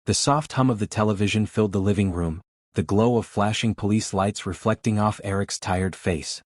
The soft hum of the television filled the living room, the glow of flashing police lights reflecting off Eric's tired face.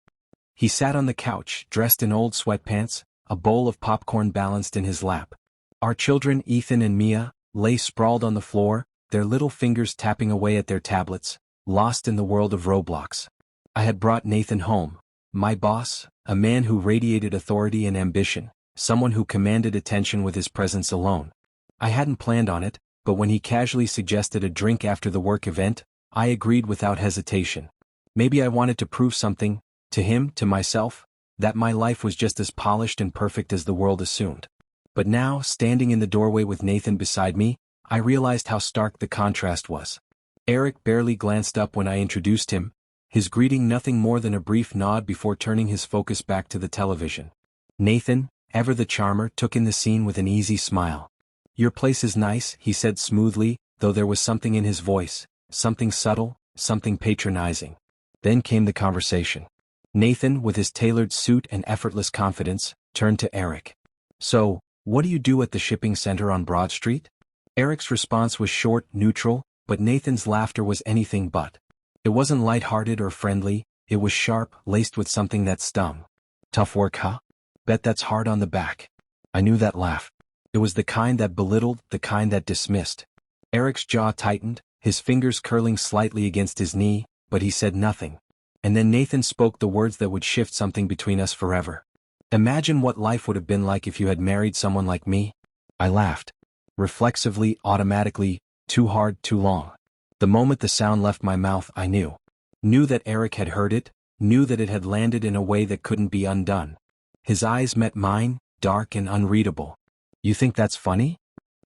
He sat on the couch, dressed in old sweatpants, a bowl of popcorn balanced in his lap. Our children, Ethan and Mia, lay sprawled on the floor, their little fingers tapping away at their tablets, lost in the world of Roblox. I had brought Nathan home, my boss, a man who radiated authority and ambition, someone who commanded attention with his presence alone. I hadn't planned on it, but when he casually suggested a drink after the work event, I agreed without hesitation. Maybe I wanted to prove something, to him, to myself, that my life was just as polished and perfect as the world assumed. But now, standing in the doorway with Nathan beside me, I realized how stark the contrast was. Eric barely glanced up when I introduced him, his greeting nothing more than a brief nod before turning his focus back to the television. Nathan, ever the charmer, took in the scene with an easy smile. "Your place is nice," he said smoothly, though there was something in his voice, something subtle, something patronizing. Then came the conversation. Nathan, with his tailored suit and effortless confidence, turned to Eric. "So, what do you do at the shipping center on Broad Street?" Eric's response was short, neutral, but Nathan's laughter was anything but. It wasn't light-hearted or friendly, it was sharp, laced with something that stung. "Tough work, huh? Bet that's hard on the back." I knew that laugh. It was the kind that belittled, the kind that dismissed. Eric's jaw tightened, his fingers curling slightly against his knee, but he said nothing. And then Nathan spoke the words that would shift something between us forever. "Imagine what life would have been like if you had married someone like me." I laughed. Reflexively, automatically, too hard, too long. The moment the sound left my mouth, I knew. Knew that Eric had heard it, knew that it had landed in a way that couldn't be undone. His eyes met mine, dark and unreadable. "You think that's funny?"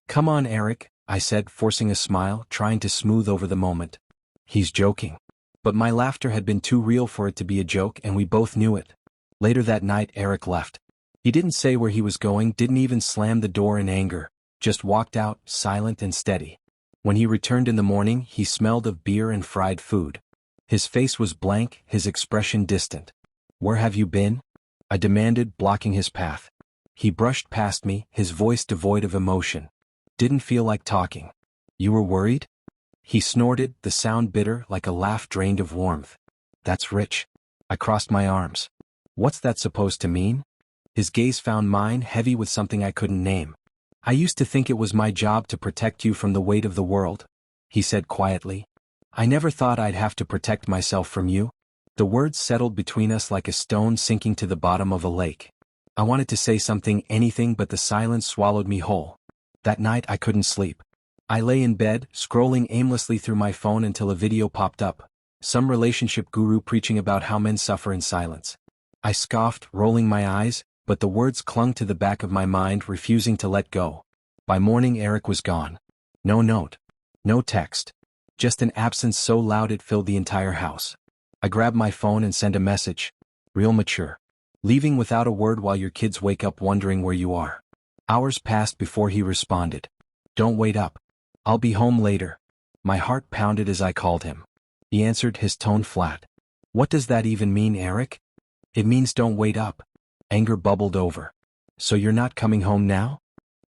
"Come on, Eric," I said, forcing a smile, trying to smooth over the moment. "He's joking." But my laughter had been too real for it to be a joke, and we both knew it. Later that night, Eric left. He didn't say where he was going, didn't even slam the door in anger, just walked out, silent and steady. When he returned in the morning, he smelled of beer and fried food. His face was blank, his expression distant. "Where have you been?" I demanded, blocking his path. He brushed past me, his voice devoid of emotion. "Didn't feel like talking." "You were worried?" He snorted, the sound bitter, like a laugh drained of warmth. "That's rich." I crossed my arms. "What's that supposed to mean?" His gaze found mine, heavy with something I couldn't name. "I used to think it was my job to protect you from the weight of the world," he said quietly. "I never thought I'd have to protect myself from you." The words settled between us like a stone sinking to the bottom of a lake. I wanted to say something, anything, but the silence swallowed me whole. That night I couldn't sleep. I lay in bed, scrolling aimlessly through my phone until a video popped up. Some relationship guru preaching about how men suffer in silence. I scoffed, rolling my eyes, but the words clung to the back of my mind, refusing to let go. By morning Eric was gone. No note. No text. Just an absence so loud it filled the entire house. I grabbed my phone and sent a message. "Real mature. Leaving without a word while your kids wake up wondering where you are." Hours passed before he responded. "Don't wait up. I'll be home later." My heart pounded as I called him. He answered, his tone flat. "What does that even mean, Eric?" "It means don't wait up." Anger bubbled over. "So you're not coming home now?"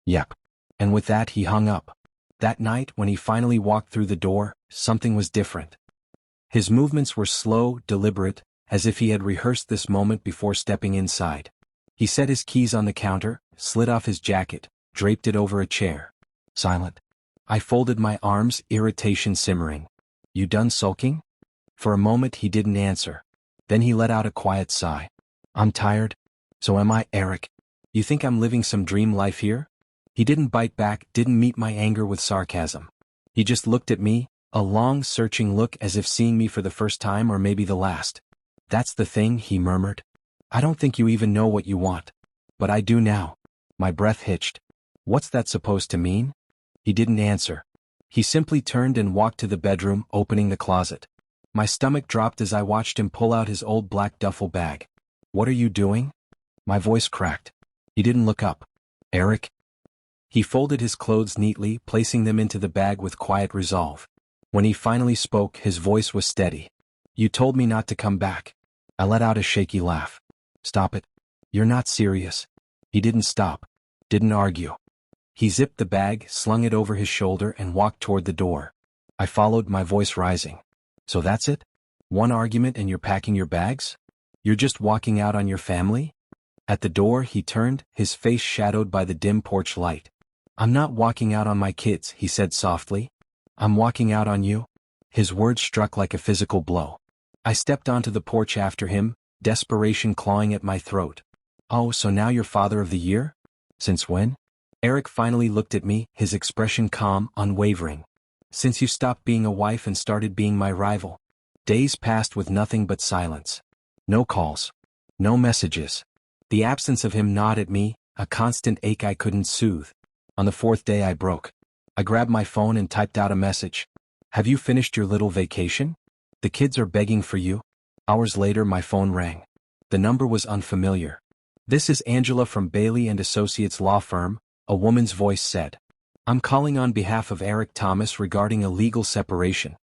"Yep." And with that he hung up. That night, when he finally walked through the door, something was different. His movements were slow, deliberate, as if he had rehearsed this moment before stepping inside. He set his keys on the counter, slid off his jacket, draped it over a chair. Silent. I folded my arms, irritation simmering. "You done sulking?" For a moment he didn't answer. Then he let out a quiet sigh. "I'm tired." "So am I, Eric. You think I'm living some dream life here?" He didn't bite back, didn't meet my anger with sarcasm. He just looked at me, a long, searching look as if seeing me for the first time or maybe the last. "That's the thing," he murmured. "I don't think you even know what you want. But I do now." My breath hitched. "What's that supposed to mean?" He didn't answer. He simply turned and walked to the bedroom, opening the closet. My stomach dropped as I watched him pull out his old black duffel bag. "What are you doing?" My voice cracked. He didn't look up. "Eric?" He folded his clothes neatly, placing them into the bag with quiet resolve. When he finally spoke, his voice was steady. "You told me not to come back." I let out a shaky laugh. "Stop it. You're not serious." He didn't stop. Didn't argue. He zipped the bag, slung it over his shoulder and walked toward the door. I followed, my voice rising. So that's it? One argument and you're packing your bags? You're just walking out on your family? At the door he turned, his face shadowed by the dim porch light. I'm not walking out on my kids, he said softly. I'm walking out on you. His words struck like a physical blow. I stepped onto the porch after him, desperation clawing at my throat. Oh, so now you're father of the year? Since when? Eric finally looked at me, his expression calm, unwavering. Since you stopped being a wife and started being my rival. Days passed with nothing but silence. No calls. No messages. The absence of him gnawed at me, a constant ache I couldn't soothe. On the fourth day I broke. I grabbed my phone and typed out a message. Have you finished your little vacation? The kids are begging for you. Hours later my phone rang. The number was unfamiliar. This is Angela from Bailey & Associates law firm, a woman's voice said. I'm calling on behalf of Eric Thomas regarding a legal separation.